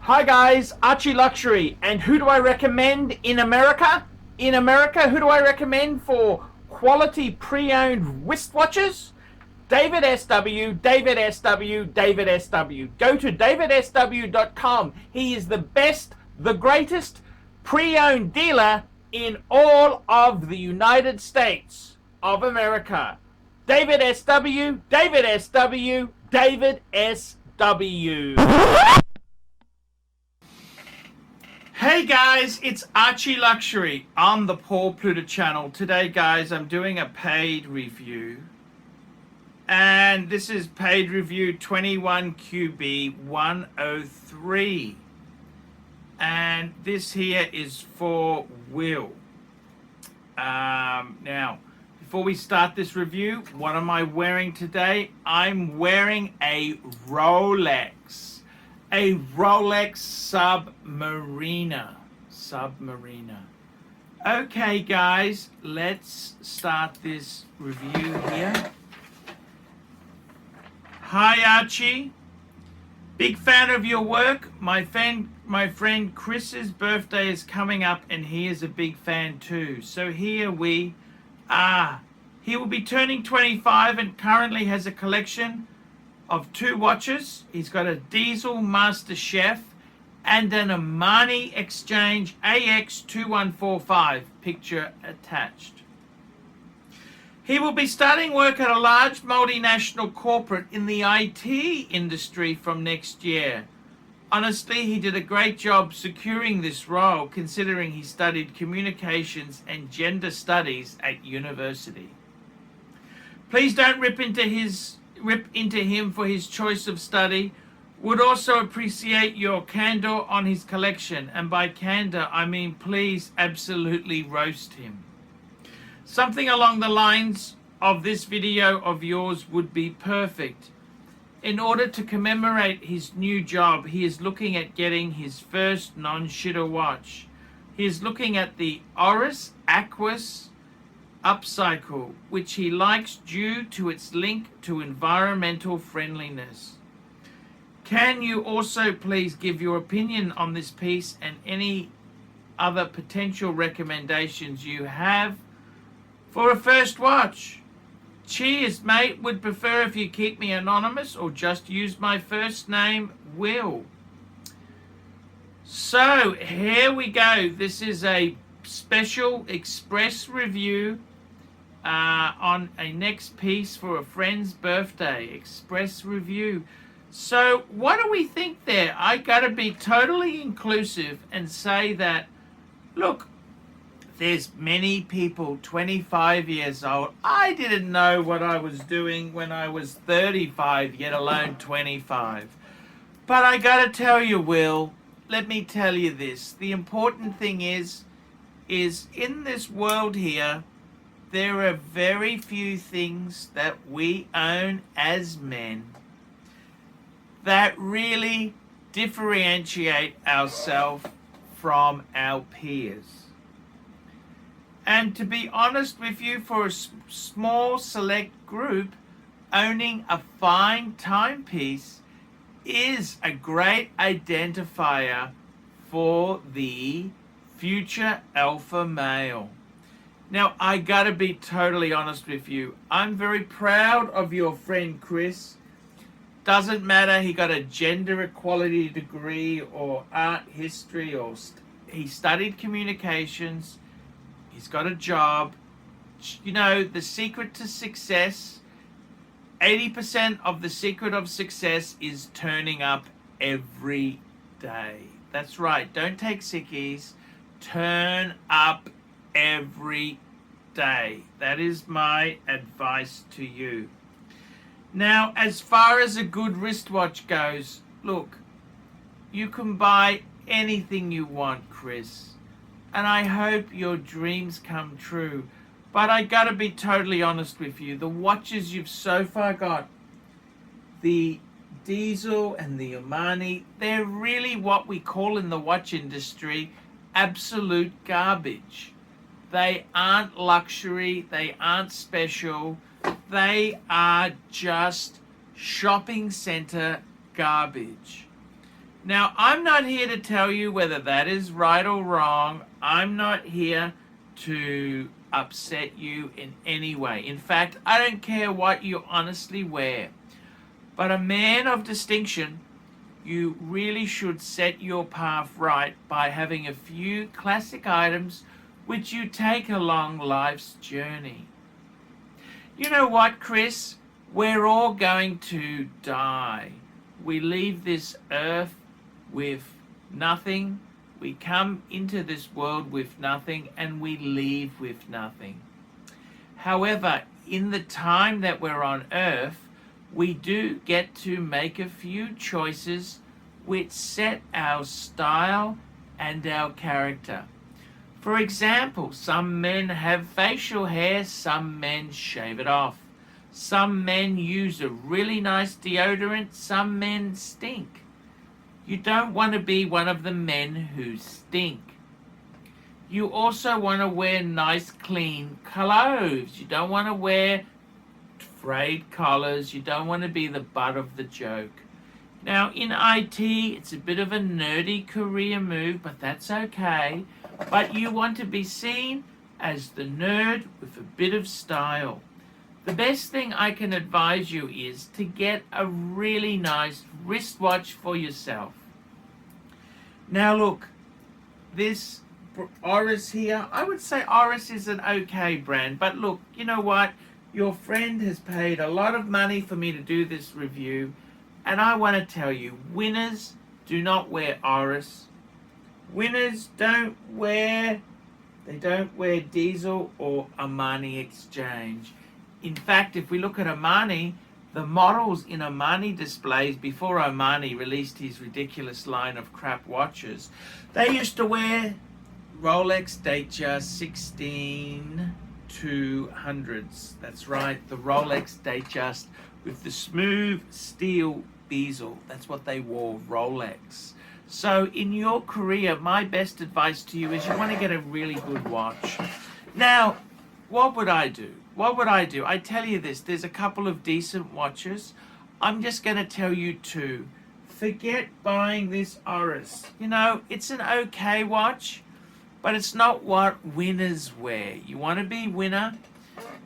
Hi guys, ArchieLuxury, and who do I recommend in America? In America, who do I recommend for quality pre-owned wristwatches? David SW, David SW, David SW. Go to davidsw.com. He is the best, the greatest pre-owned dealer in all of the United States of America. David SW, David SW, David SW. Hey guys, it's ArchieLuxury on the Paul Pluta channel. Today guys, I'm doing a paid review. And this is paid review 21QB103. And this here is for Will. Now, before we start this review, what am I wearing today? I'm wearing a Rolex. A Rolex Submariner. Okay guys, let's start this review here. Hi Archie, big fan of your work. My friend Chris's birthday is coming up and he is a big fan too. So here we are. He will be turning 25 and currently has a collection of 2 watches. He's got a Diesel Master Chef and an OMMANEY Exchange AX2145, picture attached. He will be starting work at a large multinational corporate in the IT industry from next year. Honestly, he did a great job securing this role considering he studied communications and gender studies at university. Please don't rip into him for his choice of study. Would also appreciate your candor on his collection, and by candor I mean please absolutely roast him. Something along the lines of this video of yours would be perfect. In order to commemorate his new job, he is looking at getting his first non-shitter watch. He is looking at the Oris Aquis Upcycle, which he likes due to its link to environmental friendliness. Can you also please give your opinion on this piece and any other potential recommendations you have for a first watch? Cheers, mate. Would prefer if you keep me anonymous or just use my first name, Will. So here we go. This is a special express review on a next piece for a friend's birthday. Express review. So what do we think there? I gotta be totally inclusive and say that, look, there's many people 25 years old. I didn't know what I was doing when I was 35, yet alone 25. But I gotta tell you, Will, let me tell you this. The important thing is in this world here, there are very few things that we own as men that really differentiate ourselves from our peers. And to be honest with you, for a small select group, owning a fine timepiece is a great identifier for the future alpha male. Now, I gotta be totally honest with you. I'm very proud of your friend Chris. Doesn't matter he got a gender equality degree or art history or he studied communications. He's got a job. You know, the secret to success, 80% of the secret of success is turning up every day. That's right. Don't take sickies. Turn up every day. That is my advice to you. Now, as far as a good wristwatch goes, look, you can buy anything you want, Chris. And I hope your dreams come true. But I gotta be totally honest with you. The watches you've so far got, the Diesel and the OMMANEY, they're really what we call in the watch industry absolute garbage. They aren't luxury, they aren't special, they are just shopping center garbage. Now, I'm not here to tell you whether that is right or wrong. I'm not here to upset you in any way. In fact, I don't care what you honestly wear. But a man of distinction, you really should set your path right by having a few classic items which you take along life's journey. You know what, Chris? We're all going to die. We leave this earth with nothing. We come into this world with nothing, and we leave with nothing. However, in the time that we're on earth, we do get to make a few choices which set our style and our character. For example, some men have facial hair, some men shave it off. Some men use a really nice deodorant, some men stink. You don't want to be one of the men who stink. You also want to wear nice, clean clothes. You don't want to wear frayed collars. You don't want to be the butt of the joke. Now, in IT, it's a bit of a nerdy career move, but that's okay. But you want to be seen as the nerd with a bit of style. The best thing I can advise you is to get a really nice wristwatch for yourself. Now look, this Oris here, I would say Oris is an okay brand, but look, you know what? Your friend has paid a lot of money for me to do this review, and I want to tell you, winners do not wear Oris. Winners don't wear Diesel or Armani Exchange. In fact, if we look at Armani, the models in Armani displays before Armani released his ridiculous line of crap watches, they used to wear Rolex Datejust 16200s. That's right, the Rolex Datejust with the smooth steel bezel. That's what they wore, Rolex. So in your career, my best advice to you is you want to get a really good watch. Now, what would I do? What would I do? I tell you this, there's a couple of decent watches. I'm just going to tell you two. Forget buying this Oris. You know, it's an okay watch, but it's not what winners wear. You want to be winner,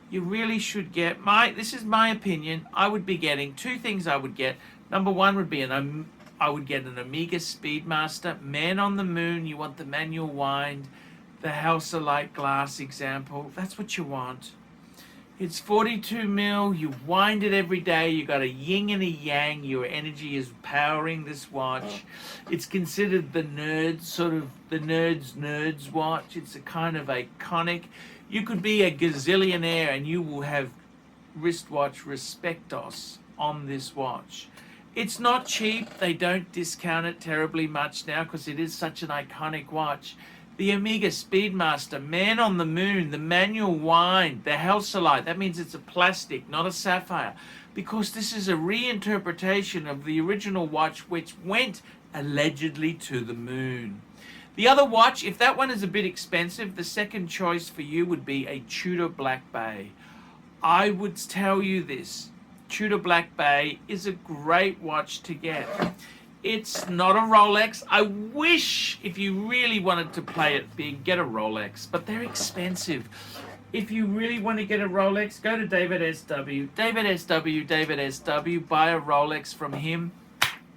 you really should get, this is my opinion, I would be getting two things I would get. Number one would be I would get an Omega Speedmaster, Man on the Moon. You want the manual wind, the Halcyon glass example. That's what you want. It's 42 mil, you wind it every day, you got a yin and a yang, your energy is powering this watch. It's considered the nerd's watch. It's a kind of iconic. You could be a gazillionaire and you will have wristwatch respectos on this watch. It's not cheap, they don't discount it terribly much now because it is such an iconic watch. The Omega Speedmaster, Man on the Moon, the manual wind, the Halcyon, that means it's a plastic, not a sapphire, because this is a reinterpretation of the original watch which went allegedly to the moon. The other watch, if that one is a bit expensive, the second choice for you would be a Tudor Black Bay. I would tell you this, Tudor Black Bay is a great watch to get. It's not a Rolex. I wish if you really wanted to play it big, get a Rolex, but they're expensive. If you really want to get a Rolex, go to David SW. David SW, buy a Rolex from him.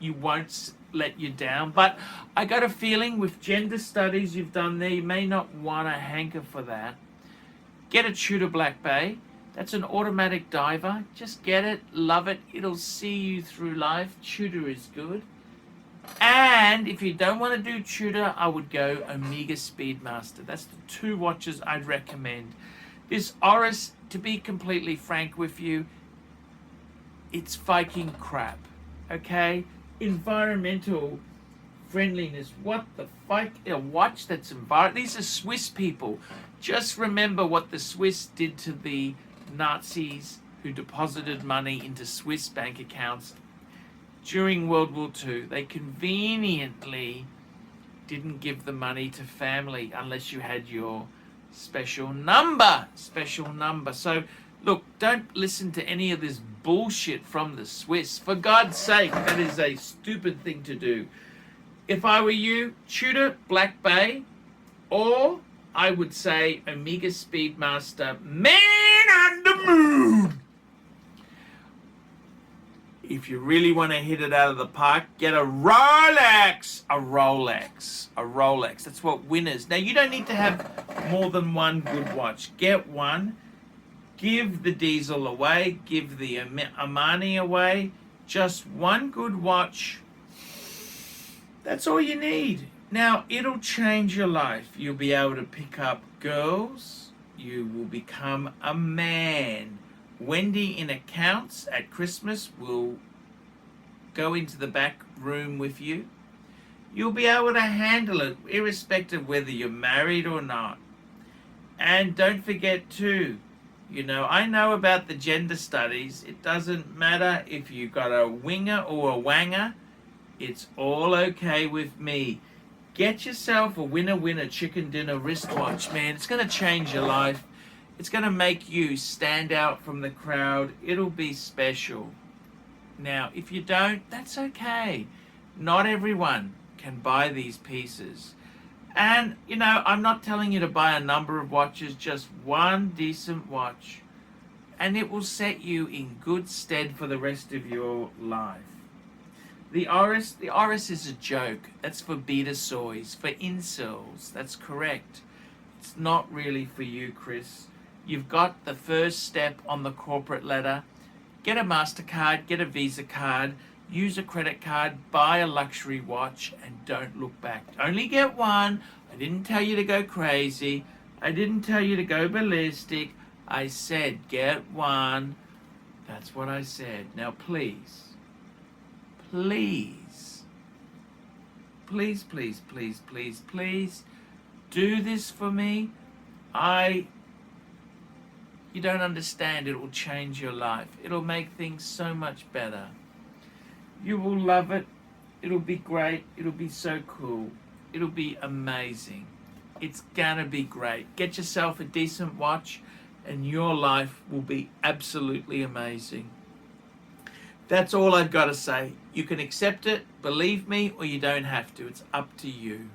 You won't let you down. But I got a feeling with gender studies you've done there, you may not want to hanker for that. Get a Tudor Black Bay. That's an automatic diver. Just get it, love it. It'll see you through life. Tudor is good. And if you don't want to do Tudor, I would go Omega Speedmaster. That's the two watches I'd recommend. This Oris, to be completely frank with you, it's fucking crap. Okay? Environmental friendliness. What the fuck? A watch that's these are Swiss people. Just remember what the Swiss did to the Nazis who deposited money into Swiss bank accounts during World War II. They conveniently didn't give the money to family unless you had your special number. So look, don't listen to any of this bullshit from the Swiss. For God's sake, that is a stupid thing to do. if I were you, Tudor Black Bay, or I would say Omega Speedmaster Man on the Moon. If you really want to hit it out of the park, get a Rolex. A Rolex. A Rolex. That's what winners. Now, you don't need to have more than one good watch. Get one. Give the diesel away. Give the OMMANEY away. Just one good watch. That's all you need. Now, it'll change your life. You'll be able to pick up girls. You will become a man. Wendy in accounts at Christmas will go into the back room with you. You'll be able to handle it irrespective whether you're married or not. And don't forget too, you know, I know about the gender studies. It doesn't matter if you got a winger or a wanger. It's all okay with me. Get yourself a winner chicken dinner wristwatch, man. It's going to change your life. It's going to make you stand out from the crowd. It'll be special. Now, if you don't, that's okay. Not everyone can buy these pieces. And, you know, I'm not telling you to buy a number of watches, just one decent watch. And it will set you in good stead for the rest of your life. The Oris is a joke. That's for beta soys, for incels. That's correct. It's not really for you, Chris. You've got the first step on the corporate ladder. Get a MasterCard, get a Visa card, use a credit card, buy a luxury watch, and don't look back. Only get one. I didn't tell you to go crazy. I didn't tell you to go ballistic. I said get one. That's what I said. Now please, please, please, please, please, please, please, do this for me. You don't understand. It will change your life. It'll make things so much better. You will love it. It'll be great. It'll be so cool. It'll be amazing. It's gonna be great. Get yourself a decent watch and your life will be absolutely amazing. That's all I've got to say. You can accept it, believe me, or you don't have to. It's up to you.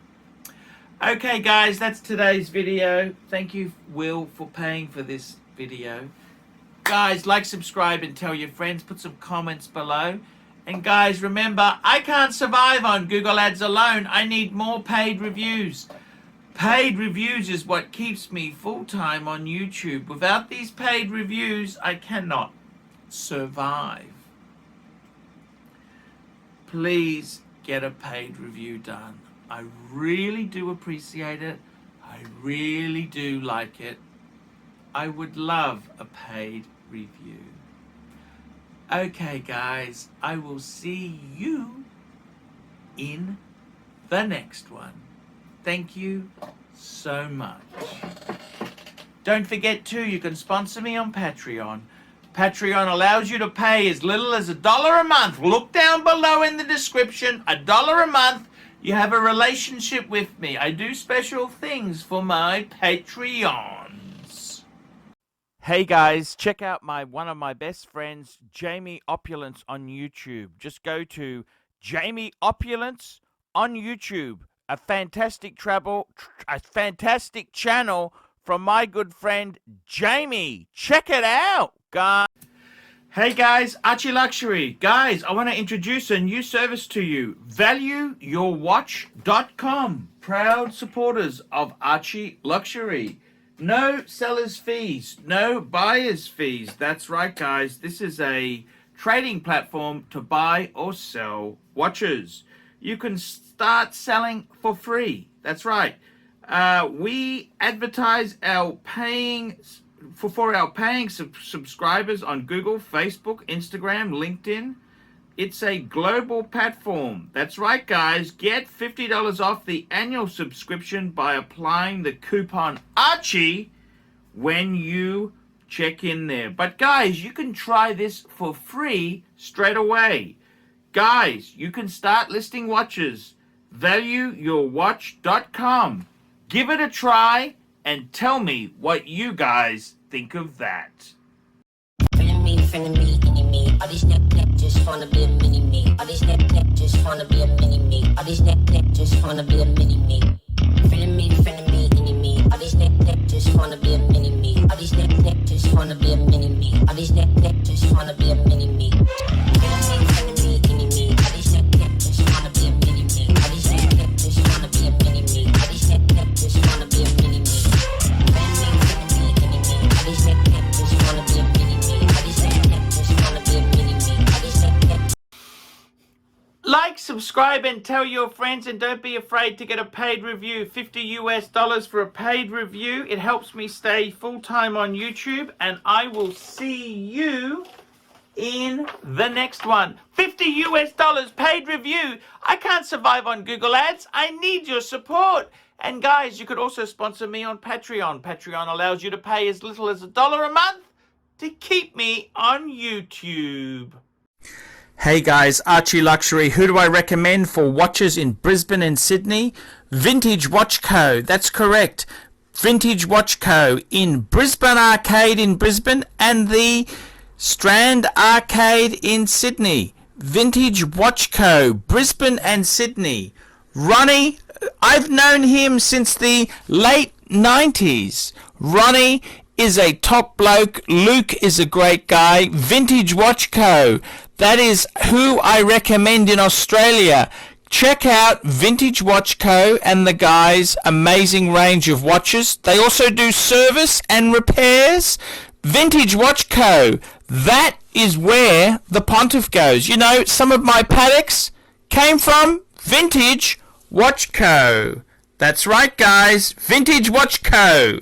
Okay, guys, that's today's video. Thank you, Will, for paying for this video. Guys, like, subscribe, and tell your friends. Put some comments below. And guys, remember, I can't survive on Google Ads alone. I need more paid reviews. Paid reviews is what keeps me full-time on YouTube. Without these paid reviews, I cannot survive. Please get a paid review done. I really do appreciate it. I really do like it. I would love a paid review. Okay, guys, I will see you in the next one. Thank you so much. Don't forget too, you can sponsor me on Patreon. Patreon allows you to pay as little as $1 a month. Look down below in the description. $1 a month. You have a relationship with me. I do special things for my Patreons. Hey guys, check out one of my best friends, Jamie Opulence, on YouTube. Just go to Jamie Opulence on YouTube. A fantastic channel from my good friend Jamie. Check it out, guys. Hey guys, ArchieLuxury. Guys, I want to introduce a new service to you. ValueYourWatch.com. Proud supporters of ArchieLuxury. No seller's fees, no buyer's fees. That's right, guys. This is a trading platform to buy or sell watches. You can start selling for free. That's right. We advertise our paying for our paying subscribers on Google, Facebook, Instagram, LinkedIn. It's a global platform. That's right, guys. Get $50 off the annual subscription by applying the coupon Archie when you check in there. But guys, you can try this for free straight away. Guys, you can start listing watches. ValueYourWatch.com. Give it a try and tell me what you guys think of that. Friend of me, enemy. All these neck just wanna be a mini me. All these neck just wanna be a mini me. All these neck just wanna be a mini me. Friend of me, any me. All these neck just wanna be a mini me. All these neck just wanna be a mini me. All these neck just wanna be a mini me. Friend of me, any me. All these neck just wanna be a mini me. All these neck just wanna be a mini me. All these neck just wanna be a mini me. Friend of me, any me. All these neck just wanna be a mini me. All these neck just wanna be a mini me. All these neck. Like, subscribe, and tell your friends, and don't be afraid to get a paid review. $50 for a paid review. It helps me stay full-time on YouTube, and I will see you in the next one. $50 paid review. I can't survive on Google Ads. I need your support. And guys, you could also sponsor me on Patreon. Patreon allows you to pay as little as $1 a month to keep me on YouTube. Hey guys, ArchieLuxury. Who do I recommend for watches in Brisbane and Sydney? Vintage Watch Co. That's correct. Vintage Watch Co. in Brisbane Arcade in Brisbane and the Strand Arcade in Sydney. Vintage Watch Co. Brisbane and Sydney. Ronnie, I've known him since the late 90s. Ronnie is a top bloke. Luke is a great guy. Vintage Watch Co. That is who I recommend in Australia. Check out Vintage Watch Co. and the guys' amazing range of watches. They also do service and repairs. Vintage Watch Co. That is where the pontiff goes. You know, some of my Pateks came from Vintage Watch Co. That's right, guys. Vintage Watch Co.